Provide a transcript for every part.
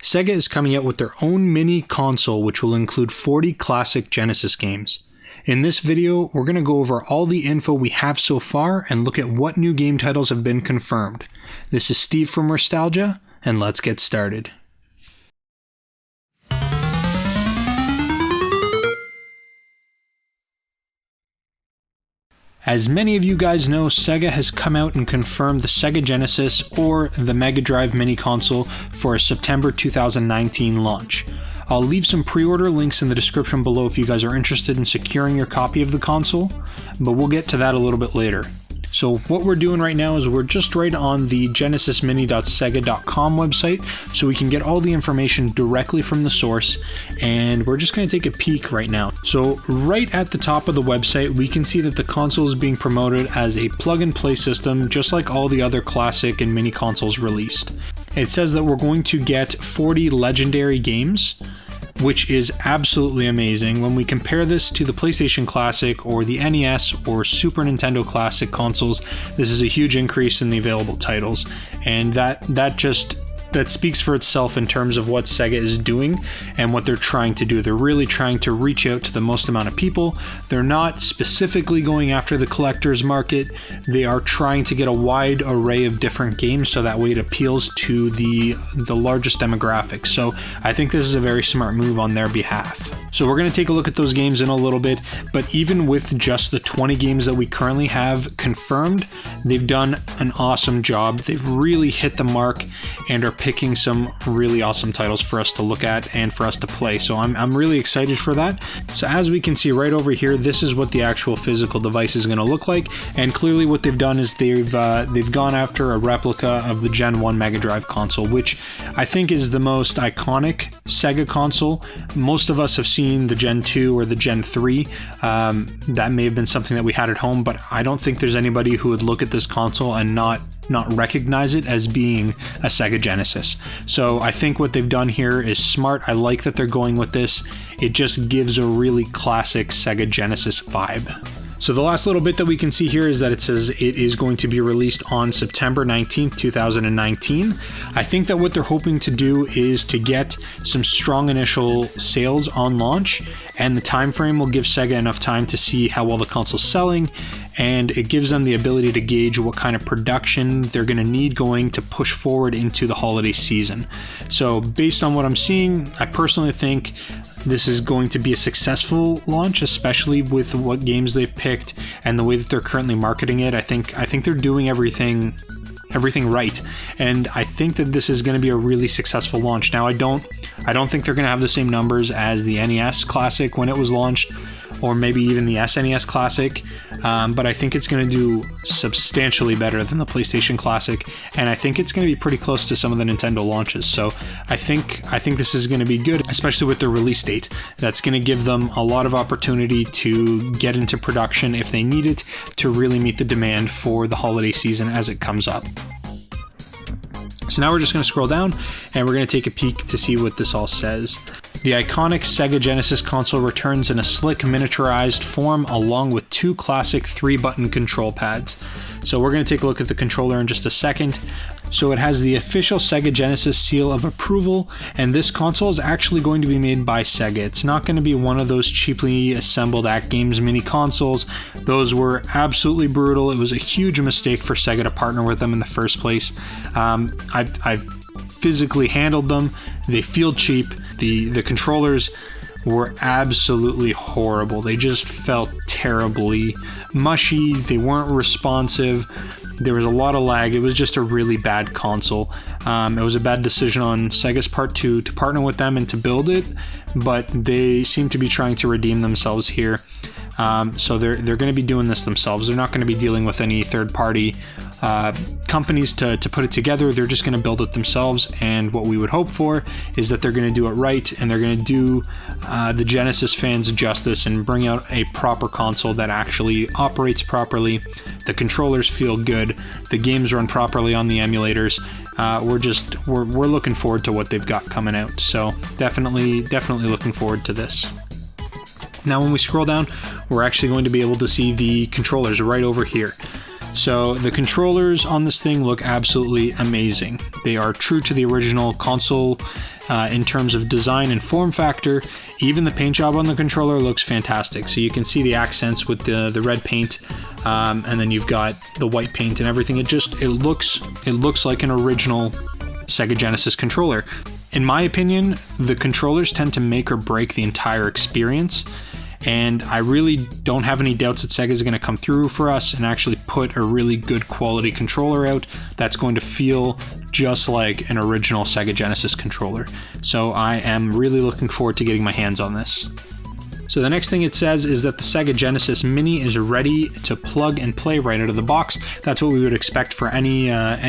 Sega is coming out with their own mini console which will include 40 classic Genesis games. In this video, we're going to go over all the info we have so far and look at what new game titles have been confirmed. This is Steve from Restalgia, and let's get started. As many of you guys know, Sega has come out and confirmed the Sega Genesis or the Mega Drive Mini Console for a September 2019 launch. I'll leave some pre-order links in the description below if you guys are interested in securing your copy of the console, but we'll get to that a little bit later. So what we're doing right now is we're just right on the genesismini.sega.com website, so we can get all the information directly from the source, and we're just going to take a peek right now. So right at the top of the website, we can see that the console is being promoted as a plug-and-play system, just like all the other classic and mini consoles released. It says that we're going to get 40 legendary games, which is absolutely amazing. When we compare this to the PlayStation Classic or the NES or Super Nintendo Classic consoles, this is a huge increase in the available titles, and that speaks for itself in terms of what Sega is doing and what they're trying to do. They're really trying to reach out to the most amount of people. They're not specifically going after the collector's market. They are trying to get a wide array of different games so that way it appeals to the largest demographic. So I think this is a very smart move on their behalf. So we're going to take a look at those games in a little bit, but even with just the 20 games that we currently have confirmed, they've done an awesome job. They've really hit the mark and are picking some really awesome titles for us to look at and for us to play. So I'm really excited for that. So as we can see right over here, this is what the actual physical device is going to look like. And clearly what they've done is they've gone after a replica of the Gen 1 Mega Drive console, which I think is the most iconic Sega console. Most of us have seen the Gen 2 or the Gen 3. That may have been something that we had at home, but I don't think there's anybody who would look at this console and not recognize it as being a Sega Genesis. So I think what they've done here is smart. I like that they're going with this. It just gives a really classic Sega Genesis vibe. So the last little bit that we can see here is that it says it is going to be released on September 19th, 2019. I think that what they're hoping to do is to get some strong initial sales on launch, and the time frame will give Sega enough time to see how well the console's selling, and it gives them the ability to gauge what kind of production they're going to need going to push forward into the holiday season. So based on what I'm seeing, I personally think this is going to be a successful launch, especially with what games they've picked and the way that they're currently marketing it. I think they're doing everything right, and I think that this is going to be a really successful launch. Now I don't think they're going to have the same numbers as the NES Classic when it was launched, or maybe even the SNES Classic, but I think it's going to do substantially better than the PlayStation Classic, and I think it's going to be pretty close to some of the Nintendo launches. So I think this is going to be good, especially with the release date. That's going to give them a lot of opportunity to get into production if they need it to really meet the demand for the holiday season as it comes up. So now we're just going to scroll down and we're going to take a peek to see what this all says. The iconic Sega Genesis console returns in a slick miniaturized form along with two classic 3-button control pads. So we're going to take a look at the controller in just a second. So it has the official Sega Genesis seal of approval, and this console is actually going to be made by Sega. It's not going to be one of those cheaply assembled Act Games mini consoles. Those were absolutely brutal. It was a huge mistake for Sega to partner with them in the first place. I've physically handled them. They feel cheap. The controllers were absolutely horrible. They just felt terribly mushy. They weren't responsive. There was a lot of lag. It was just a really bad console. It was a bad decision on Sega's part to partner with them and to build it, but they seem to be trying to redeem themselves here. So they're going to be doing this themselves. They're not going to be dealing with any third-party companies to put it together. They're just going to build it themselves, and what we would hope for is that they're going to do it right, and they're going to do the Genesis fans justice and bring out a proper console that actually operates properly. The controllers feel good. The games run properly on the emulators. We're looking forward to what they've got coming out. So definitely looking forward to this. Now when we scroll down, we're actually going to be able to see the controllers right over here. So the controllers on this thing look absolutely amazing. They are true to the original console in terms of design and form factor. Even the paint job on the controller looks fantastic. So you can see the accents with the red paint, and then you've got the white paint and everything. It looks like an original Sega Genesis controller. In my opinion, the controllers tend to make or break the entire experience, and I really don't have any doubts that Sega is going to come through for us and actually put a really good quality controller out that's going to feel just like an original Sega Genesis controller. So I am really looking forward to getting my hands on this. So the next thing it says is that the Sega Genesis Mini is ready to plug and play right out of the box. That's what we would expect for any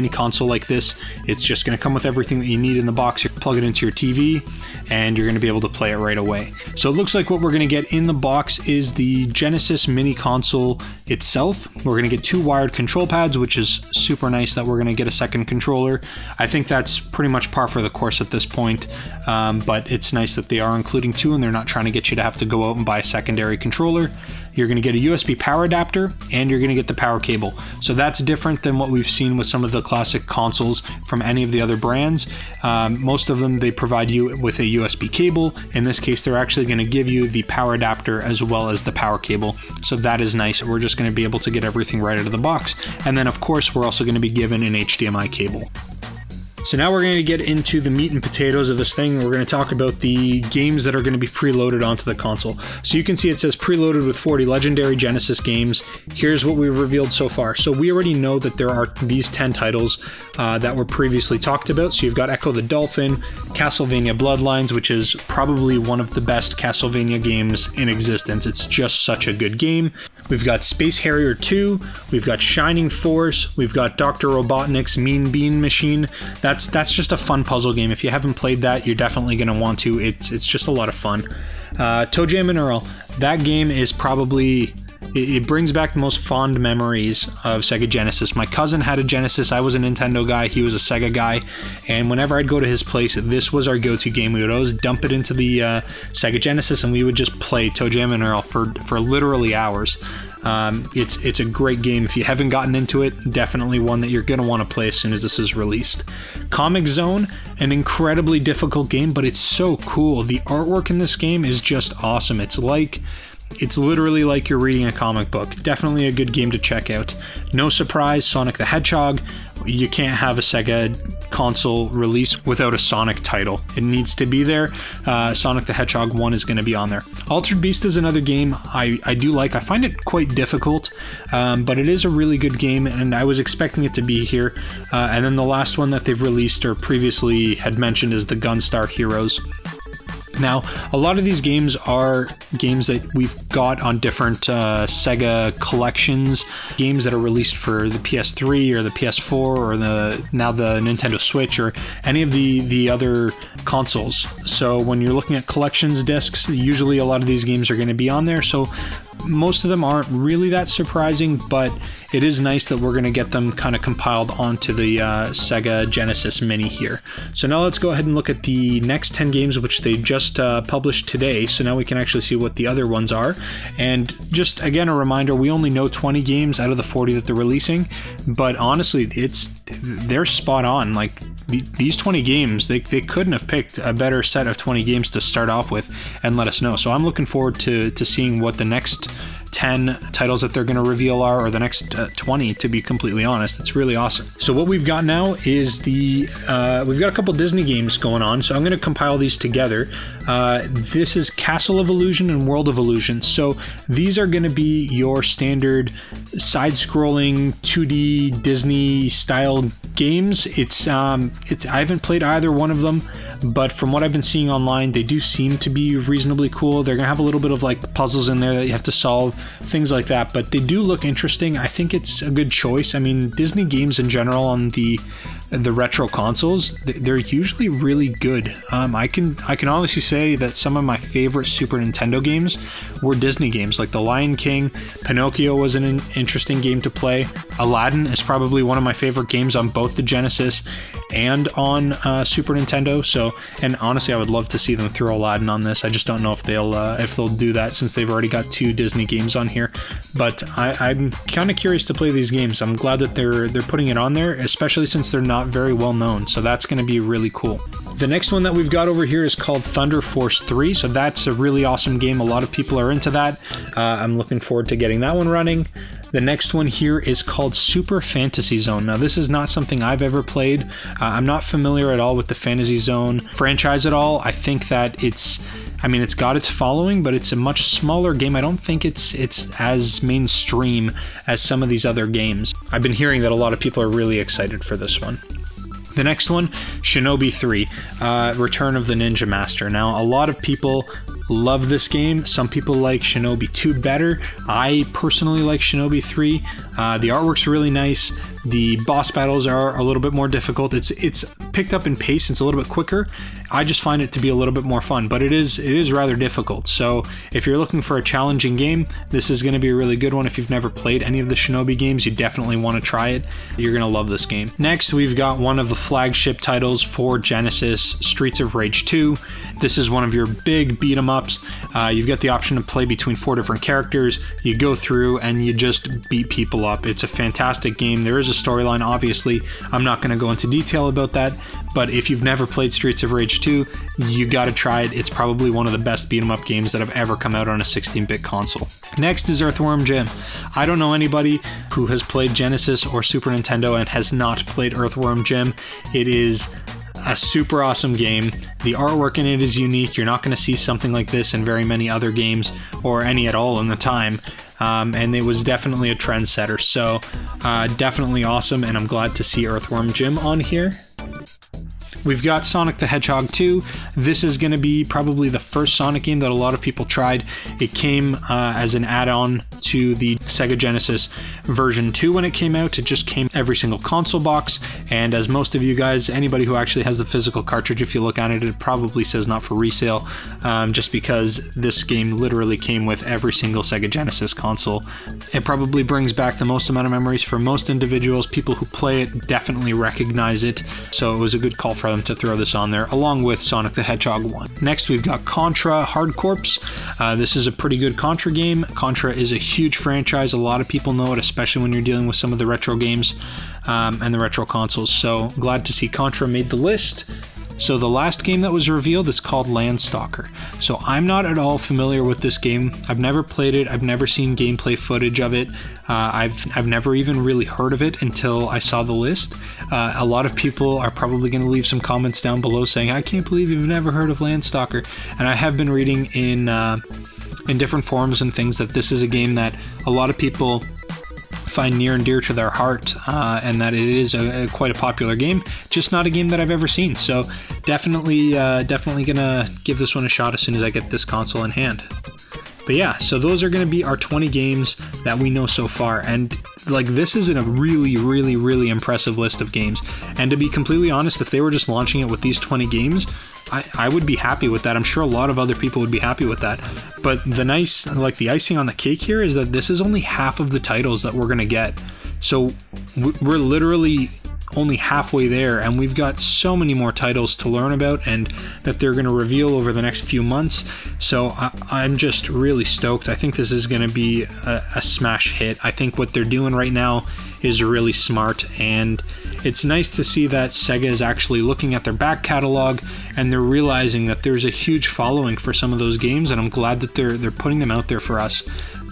console like this. It's just going to come with everything that you need in the box. You plug it into your TV and you're going to be able to play it right away. So it looks like what we're going to get in the box is the Genesis Mini Console itself. We're going to get 2 wired control pads, which is super nice that we're going to get a second controller. I think that's pretty much par for the course at this point, but it's nice that they are including 2 and they're not trying to get you to have to go out and buy a secondary controller. You're going to get a USB power adapter and you're going to get the power cable. So that's different than what we've seen with some of the classic consoles from any of the other brands. Most of them, they provide you with a USB cable. In this case, they're actually going to give you the power adapter as well as the power cable. So that is nice. We're just going to be able to get everything right out of the box. And then of course, we're also going to be given an HDMI cable. So now we're going to get into the meat and potatoes of this thing. We're going to talk about the games that are going to be preloaded onto the console. So you can see it says preloaded with 40 legendary Genesis games. Here's what we've revealed so far. So we already know that there are these 10 titles that were previously talked about. So you've got Echo the Dolphin, Castlevania Bloodlines, which is probably one of the best Castlevania games in existence. It's just such a good game. We've got Space Harrier 2, we've got Shining Force, we've got Dr. Robotnik's Mean Bean Machine. That's just a fun puzzle game. If you haven't played that, you're definitely going to want to. It's just a lot of fun. Toe Jam and Earl, that game is probably... It brings back the most fond memories of Sega Genesis. My cousin had a Genesis. I was a Nintendo guy. He was a Sega guy. And whenever I'd go to his place, this was our go-to game. We would always dump it into the Sega Genesis and we would just play Toe Jam and Earl for literally hours. It's a great game. If you haven't gotten into it, definitely one that you're going to want to play as soon as this is released. Comic Zone, an incredibly difficult game, but it's so cool. The artwork in this game is just awesome. It's literally like you're reading a comic book. Definitely a good game to check out. No surprise, Sonic the Hedgehog. You can't have a Sega console release without a Sonic title. It needs to be there. Sonic the Hedgehog 1 is going to be on there. Altered Beast is another game I do like. I find it quite difficult, but it is a really good game, and I was expecting it to be here. And then the last one that they've released or previously had mentioned is the Gunstar Heroes. Now, a lot of these games are games that we've got on different Sega collections, games that are released for the PS3 or the PS4 or now the Nintendo Switch or any of the other consoles. So when you're looking at collections discs, usually a lot of these games are going to be on there. So most of them aren't really that surprising, but it is nice that we're going to get them kind of compiled onto the Sega Genesis Mini here. So now let's go ahead and look at the next 10 games, which they just published today. So now we can actually see what the other ones are. And just again, a reminder, we only know 20 games out of the 40 that they're releasing, but honestly, they're spot on. Like, these 20 games, they couldn't have picked a better set of 20 games to start off with and let us know. So I'm looking forward to seeing what the next 10 titles that they're going to reveal are, or the next 20, to be completely honest. It's really awesome. So what we've got now is we've got a couple Disney games going on, so I'm going to compile these together. This is Castle of Illusion and World of Illusion. So these are going to be your standard side-scrolling 2D Disney style games. I haven't played either one of them, but from what I've been seeing online, they do seem to be reasonably cool. They're gonna have a little bit of like puzzles in there that you have to solve, things like that, but they do look interesting. I think it's a good choice. I mean, Disney games in general on the the retro consoles, they're usually really good. I can honestly say that some of my favorite Super Nintendo games were Disney games, like The Lion King. Pinocchio was an interesting game to play. Aladdin is probably one of my favorite games on both the Genesis and on Super Nintendo. So, and honestly, I would love to see them throw Aladdin on this. I just don't know if they'll do that, since they've already got 2 Disney games on here. But I'm kind of curious to play these games. I'm glad that they're putting it on there, especially since they're not very well known. So that's going to be really cool. The next one that we've got over here is called Thunder Force 3. So that's a really awesome game. A lot of people are into that. I'm looking forward to getting that one running. The next one here is called Super Fantasy Zone. Now, this is not something I've ever played. I'm not familiar at all with the Fantasy Zone franchise at all. I think that it's got its following, but it's a much smaller game. I don't think it's as mainstream as some of these other games. I've been hearing that a lot of people are really excited for this one. The next one, Shinobi 3, Return of the Ninja Master. Now, a lot of people love this game. Some people like Shinobi 2 better. I personally like Shinobi 3. The artwork's really nice. The boss battles are a little bit more difficult. It's picked up in pace. It's a little bit quicker. I just find it to be a little bit more fun, but it is rather difficult. So if you're looking for a challenging game, this is going to be a really good one. If you've never played any of the Shinobi games, you definitely want to try it. You're going to love this game. Next, we've got one of the flagship titles for Genesis, Streets of Rage 2. This is one of your big beat 'em ups. You've got the option to play between 4 different characters. You go through and you just beat people up. It's a fantastic game. There is a storyline, obviously. I'm not going to go into detail about that, but if you've never played Streets of Rage 2, you got to try it. It's probably one of the best beat 'em up games that have ever come out on a 16-bit console. Next is Earthworm Jim. I don't know anybody who has played Genesis or Super Nintendo and has not played Earthworm Jim. It is a super awesome game. The artwork in it is unique. You're not going to see something like this in very many other games, or any at all in the time. And it was definitely a trendsetter. So definitely awesome, and I'm glad to see Earthworm Jim on here. We've got Sonic the Hedgehog 2. This is going to be probably the first Sonic game that a lot of people tried. It came as an add-on to the Sega Genesis version 2 when it came out. It just came every single console box, and as most of you guys, anybody who actually has the physical cartridge, if you look at it, it probably says not for resale, just because this game literally came with every single Sega Genesis console. It probably brings back the most amount of memories for most individuals. People who play it definitely recognize it, so it was a good call for them to throw this on there, along with Sonic the Hedgehog 1. Next, we've got Contra Hard Corps. This is a pretty good Contra game. Contra is a huge franchise. A lot of people know it, especially when you're dealing with some of the retro games and the retro consoles. So glad to see Contra made the list. So the last game that was revealed is called Landstalker. So I'm not at all familiar with this game. I've never played it. I've never seen gameplay footage of it. I've never even really heard of it until I saw the list. A lot of people are probably going to leave some comments down below saying, I can't believe you've never heard of Landstalker. And I have been reading in different forums and things that this is a game that a lot of people find near and dear to their heart, and that it is quite a popular game, just not a game that I've ever seen. So definitely gonna give this one a shot as soon as I get this console in hand. But yeah, so those are going to be our 20 games that we know so far, and like this is a really impressive list of games. And to be completely honest, if they were just launching it with these 20 games, I would be happy with that. I'm sure a lot of other people would be happy with that. But the icing on the cake here is that this is only half of the titles that we're going to get. So we're literally only halfway there, and we've got so many more titles to learn about and that they're going to reveal over the next few months. So I'm just really stoked. I think this is going to be a smash hit. I think what they're doing right now is really smart, and it's nice to see that Sega is actually looking at their back catalog and they're realizing that there's a huge following for some of those games, and I'm glad that they're putting them out there for us,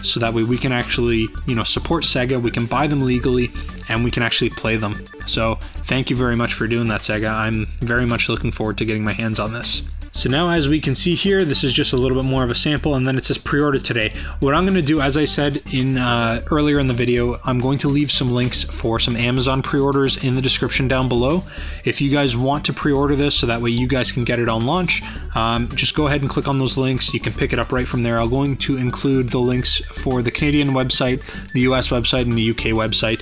so that way we can actually, support Sega, we can buy them legally, and we can actually play them. So thank you very much for doing that, Sega. I'm very much looking forward to getting my hands on this. So now, as we can see here, this is just a little bit more of a sample, and then it says pre-order today. What I'm going to do, as I said earlier in the video, I'm going to leave some links for some Amazon pre-orders in the description down below. If you guys want to pre-order this so that way you guys can get it on launch, just go ahead and click on those links. You can pick it up right from there. I'm going to include the links for the Canadian website, the US website, and the UK website.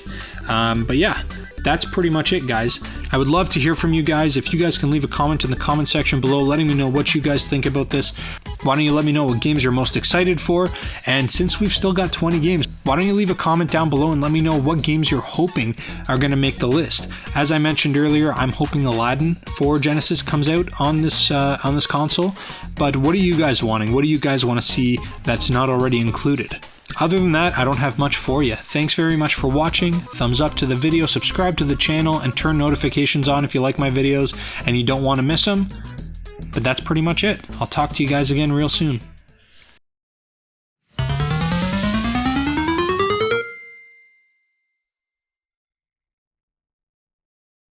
But yeah, that's pretty much it, guys. I would love to hear from you guys. If you guys can leave a comment in the comment section below letting me know what you guys think about this. Why don't you let me know what games you're most excited for? And since we've still got 20 games, why don't you leave a comment down below and let me know what games you're hoping are going to make the list. As I mentioned earlier, I'm hoping Aladdin for Genesis comes out on this console. But what are you guys wanting? What do you guys want to see that's not already included? Other than that, I don't have much for you. Thanks very much for watching. Thumbs up to the video, subscribe to the channel, and turn notifications on if you like my videos and you don't want to miss them. But that's pretty much it. I'll talk to you guys again real soon.